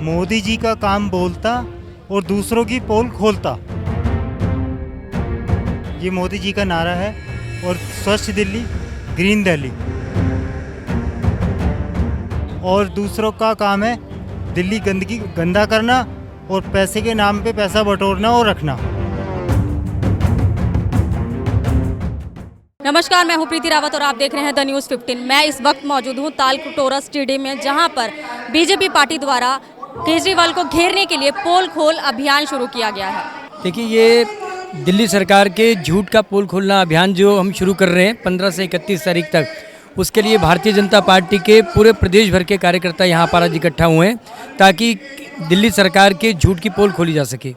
मोदी जी का काम बोलता और दूसरों की पोल खोलता, ये मोदी जी का नारा है। और स्वच्छ दिल्ली, ग्रीन दिल्ली। और दूसरों का काम है दिल्ली गंदा करना और पैसे के नाम पे पैसा बटोरना और रखना। नमस्कार, मैं हूं प्रीति रावत और आप देख रहे हैं द न्यूज़ 15। मैं इस वक्त मौजूद हूं तालकटोरा स्टेडियम में, जहां पर बीजेपी पार्टी द्वारा केजरीवाल को घेरने के लिए पोल खोल अभियान शुरू किया गया है। देखिए, ये दिल्ली सरकार के झूठ का पोल खोलना अभियान जो हम शुरू कर रहे हैं 15 से 31 तारीख तक, उसके लिए भारतीय जनता पार्टी के पूरे प्रदेश भर के कार्यकर्ता यहाँ पर आज इकट्ठा हुए हैं ताकि दिल्ली सरकार के झूठ की पोल खोली जा सके।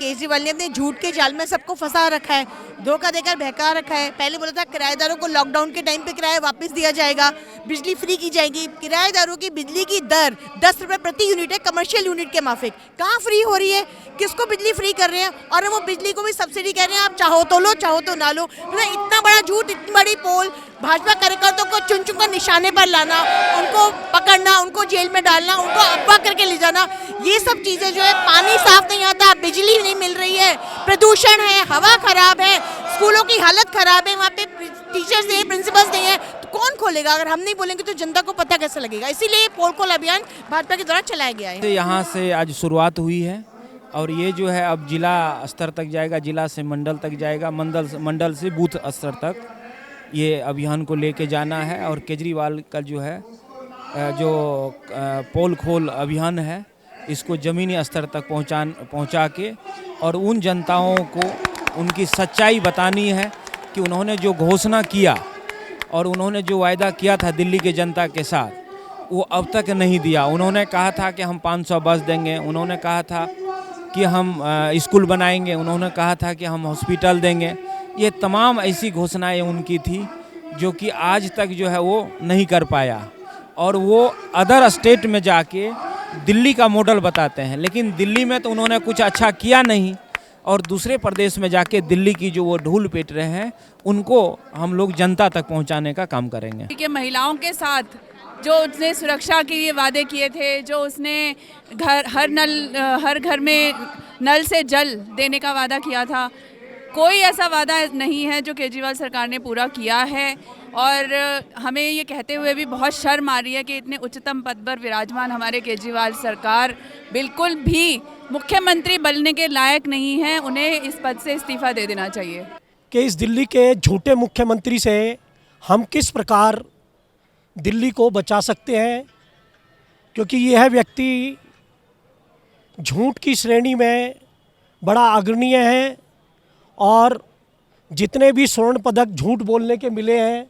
केजरीवाल ने अपने झूठ के जाल में सबको फंसा रखा है, धोखा देकर बहका रखा है। पहले बोला था किराएदारों को लॉकडाउन के टाइम पे किराया वापस दिया जाएगा, बिजली फ्री की जाएगी। किराएदारों की बिजली की दर 10 रुपए प्रति यूनिट है, कमर्शियल यूनिट के माफिक। कहाँ फ्री हो रही है? किसको बिजली फ्री कर रहे हैं? और वो बिजली को भी सब्सिडी कह रहे हैं, आप चाहो तो लो, चाहो तो ना लो। मतलब इतना बड़ा झूठ, इतनी बड़ी पोल, भाजपा कार्यकर्ताओं को चुन चुन कर निशाने पर लाना, उनको पकड़ना, उनको जेल में डालना, उनको अगवा करके ले जाना, ये सब चीजें जो है, पानी साफ नहीं आता, बिजली नहीं मिल रही है, प्रदूषण है, हवा खराब है, स्कूलों की हालत खराब है, वहाँ पे टीचर्स नहीं है, प्रिंसिपल्स नहीं है, तो कौन खोलेगा? अगर हम नहीं बोलेंगे तो जनता को पता कैसे लगेगा? इसीलिए पोल खोल अभियान भाजपा के द्वारा चलाया गया है। यहाँ से आज शुरुआत हुई है और ये जो है अब जिला स्तर तक जाएगा, जिला से मंडल तक जाएगा, मंडल से बूथ स्तर तक ये अभियान को लेके जाना है। और केजरीवाल का जो है जो पोल खोल अभियान है, इसको ज़मीनी स्तर तक पहुंचा के और उन जनताओं को उनकी सच्चाई बतानी है कि उन्होंने जो घोषणा किया और उन्होंने जो वायदा किया था दिल्ली के जनता के साथ, वो अब तक नहीं दिया। उन्होंने कहा था कि हम 500 बस देंगे, उन्होंने कहा था कि हम स्कूल बनाएंगे, उन्होंने कहा था कि हम हॉस्पिटल देंगे। ये तमाम ऐसी घोषणाएं उनकी थी जो कि आज तक जो है वो नहीं कर पाया। और वो अदर स्टेट में जाके दिल्ली का मॉडल बताते हैं, लेकिन दिल्ली में तो उन्होंने कुछ अच्छा किया नहीं। और दूसरे प्रदेश में जाके दिल्ली की जो वो धूल पीट रहे हैं, उनको हम लोग जनता तक पहुंचाने का काम करेंगे। कि महिलाओं के साथ जो उसने सुरक्षा के लिए वादे किए थे, जो उसने हर घर में नल से जल देने का वादा किया था, कोई ऐसा वादा नहीं है जो केजरीवाल सरकार ने पूरा किया है। और हमें ये कहते हुए भी बहुत शर्म आ रही है कि इतने उच्चतम पद पर विराजमान हमारे केजरीवाल सरकार बिल्कुल भी मुख्यमंत्री बनने के लायक नहीं है। उन्हें इस पद से इस्तीफा दे देना चाहिए। कि इस दिल्ली के झूठे मुख्यमंत्री से हम किस प्रकार दिल्ली को बचा सकते हैं, क्योंकि यह व्यक्ति झूठ की श्रेणी में बड़ा अग्रणीय है और जितने भी स्वर्ण पदक झूठ बोलने के मिले हैं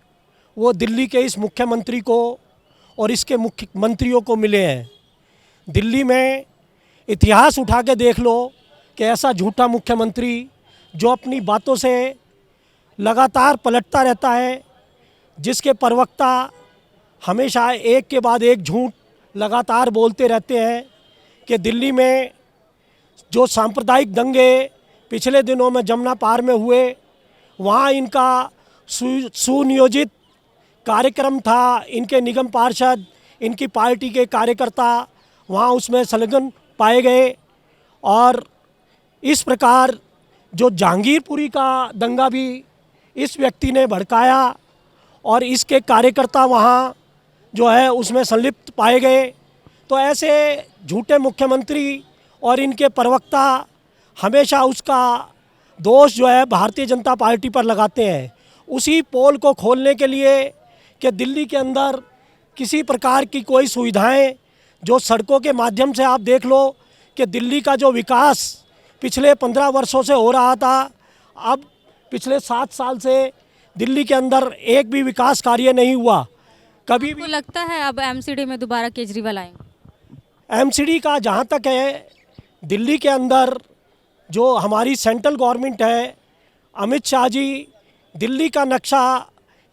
वो दिल्ली के इस मुख्यमंत्री को और इसके मुख्यमंत्रियों को मिले हैं। दिल्ली में इतिहास उठा के देख लो कि ऐसा झूठा मुख्यमंत्री जो अपनी बातों से लगातार पलटता रहता है, जिसके प्रवक्ता हमेशा एक के बाद एक झूठ लगातार बोलते रहते हैं कि दिल्ली में जो सांप्रदायिक दंगे पिछले दिनों में जमुना पार में हुए, वहाँ इनका सुनियोजित कार्यक्रम था। इनके निगम पार्षद, इनकी पार्टी के कार्यकर्ता वहाँ उसमें संलग्न पाए गए। और इस प्रकार जो जहांगीरपुरी का दंगा भी इस व्यक्ति ने भड़काया और इसके कार्यकर्ता वहाँ जो है उसमें संलिप्त पाए गए। तो ऐसे झूठे मुख्यमंत्री और इनके प्रवक्ता हमेशा उसका दोष जो है भारतीय जनता पार्टी पर लगाते हैं। उसी पोल को खोलने के लिए कि दिल्ली के अंदर किसी प्रकार की कोई सुविधाएं, जो सड़कों के माध्यम से आप देख लो कि दिल्ली का जो विकास पिछले 15 वर्षों से हो रहा था, अब पिछले 7 साल से दिल्ली के अंदर एक भी विकास कार्य नहीं हुआ। कभी भी लगता है अब एमसीडी में दोबारा केजरीवाल आएंगे? एमसीडी का जहाँ तक है, दिल्ली के अंदर जो हमारी सेंट्रल गवर्नमेंट है, अमित शाह जी दिल्ली का नक्शा,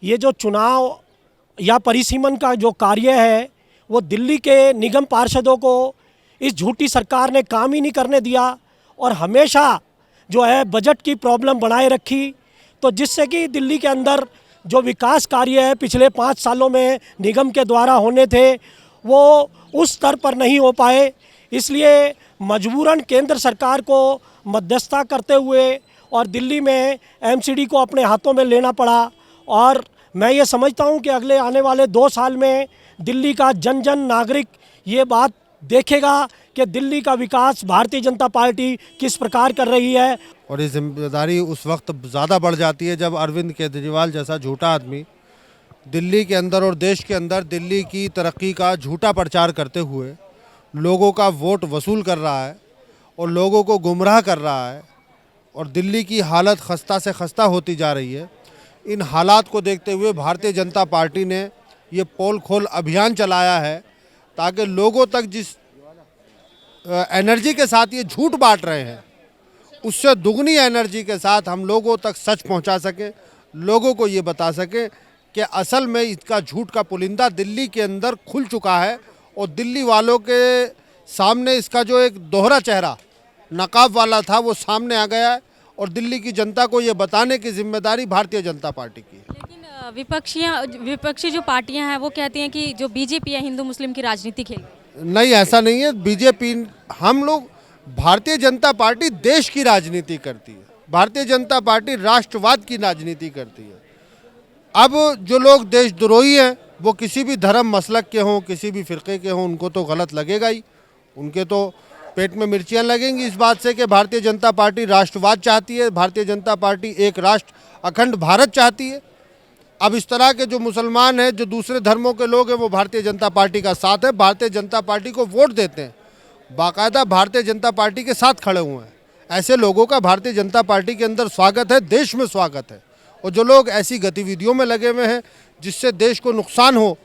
ये जो चुनाव या परिसीमन का जो कार्य है, वो दिल्ली के निगम पार्षदों को इस झूठी सरकार ने काम ही नहीं करने दिया और हमेशा जो है बजट की प्रॉब्लम बनाए रखी। तो जिससे कि दिल्ली के अंदर जो विकास कार्य है पिछले 5 सालों में निगम के द्वारा होने थे, वो उस स्तर पर नहीं हो पाए। इसलिए मजबूरन केंद्र सरकार को मध्यस्थता करते हुए और दिल्ली में एमसीडी को अपने हाथों में लेना पड़ा। और मैं ये समझता हूँ कि अगले आने वाले 2 साल में दिल्ली का जन जन नागरिक ये बात देखेगा कि दिल्ली का विकास भारतीय जनता पार्टी किस प्रकार कर रही है। और ये जिम्मेदारी उस वक्त ज़्यादा बढ़ जाती है जब अरविंद केजरीवाल जैसा झूठा आदमी दिल्ली के अंदर और देश के अंदर दिल्ली की तरक्की का झूठा प्रचार करते हुए लोगों का वोट वसूल कर रहा है और लोगों को गुमराह कर रहा है और दिल्ली की हालत खस्ता से खस्ता होती जा रही है। इन हालात को देखते हुए भारतीय जनता पार्टी ने ये पोल खोल अभियान चलाया है ताकि लोगों तक जिस एनर्जी के साथ ये झूठ बांट रहे हैं उससे दुगनी एनर्जी के साथ हम लोगों तक सच पहुंचा सके, लोगों को ये बता सके कि असल में इसका झूठ का पुलिंदा दिल्ली के अंदर खुल चुका है और दिल्ली वालों के सामने इसका जो एक दोहरा चेहरा नकाब वाला था वो सामने आ गया है और दिल्ली की जनता को ये बताने की जिम्मेदारी भारतीय जनता पार्टी की है। लेकिन विपक्षी जो पार्टियां हैं वो कहती हैं कि जो बीजेपी है हिंदू मुस्लिम की राजनीति खेल। नहीं, ऐसा नहीं है। बीजेपी, हम लोग भारतीय जनता पार्टी देश की राजनीति करती है, भारतीय जनता पार्टी राष्ट्रवाद की राजनीति करती है। अब जो लोग देशद्रोही हैं वो किसी भी धर्म मसलक के हों, किसी भी फ़िरक़े के हों, उनको तो गलत लगेगा ही, उनके तो पेट में मिर्चियाँ लगेंगी इस बात से कि भारतीय जनता पार्टी राष्ट्रवाद चाहती है, भारतीय जनता पार्टी एक राष्ट्र अखंड भारत चाहती है। अब इस तरह के जो मुसलमान हैं, जो दूसरे धर्मों के लोग हैं, वो भारतीय जनता पार्टी का साथ है, भारतीय जनता पार्टी को वोट देते हैं, बाकायदा भारतीय जनता पार्टी के साथ खड़े हुए हैं। ऐसे लोगों का भारतीय जनता पार्टी के अंदर स्वागत है, देश में स्वागत है। और जो लोग ऐसी गतिविधियों में लगे हुए हैं जिससे देश को नुकसान हो,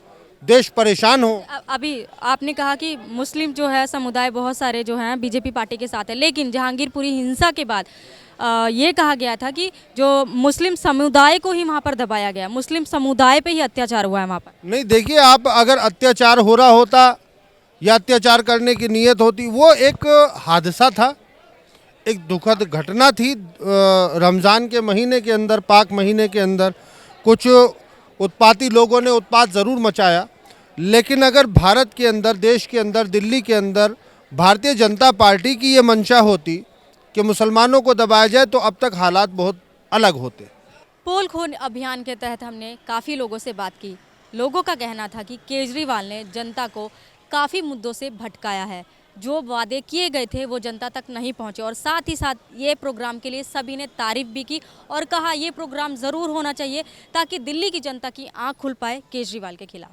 देश परेशान हो। अभी आपने कहा कि मुस्लिम जो है समुदाय बहुत सारे जो हैं बीजेपी पार्टी के साथ है, लेकिन जहांगीरपुरी हिंसा के बाद ये कहा गया था कि जो मुस्लिम समुदाय को ही वहाँ पर दबाया गया, मुस्लिम समुदाय पे ही अत्याचार हुआ है वहाँ पर। नहीं, देखिए, आप अगर अत्याचार हो रहा होता या अत्याचार करने की नीयत होती, वो एक हादसा था, एक दुखद घटना थी। रमज़ान के महीने के अंदर, पाक महीने के अंदर कुछ उत्पाती लोगों ने उत्पात ज़रूर मचाया, लेकिन अगर भारत के अंदर, देश के अंदर, दिल्ली के अंदर भारतीय जनता पार्टी की ये मंशा होती कि मुसलमानों को दबाया जाए तो अब तक हालात बहुत अलग होते। पोल खोल अभियान के तहत हमने काफ़ी लोगों से बात की। लोगों का कहना था कि केजरीवाल ने जनता को काफ़ी मुद्दों से भटकाया है, जो वादे किए गए थे वो जनता तक नहीं पहुंचे। और साथ ही साथ ये प्रोग्राम के लिए सभी ने तारीफ भी की और कहा ये प्रोग्राम ज़रूर होना चाहिए ताकि दिल्ली की जनता की आंख खुल पाए केजरीवाल के खिलाफ।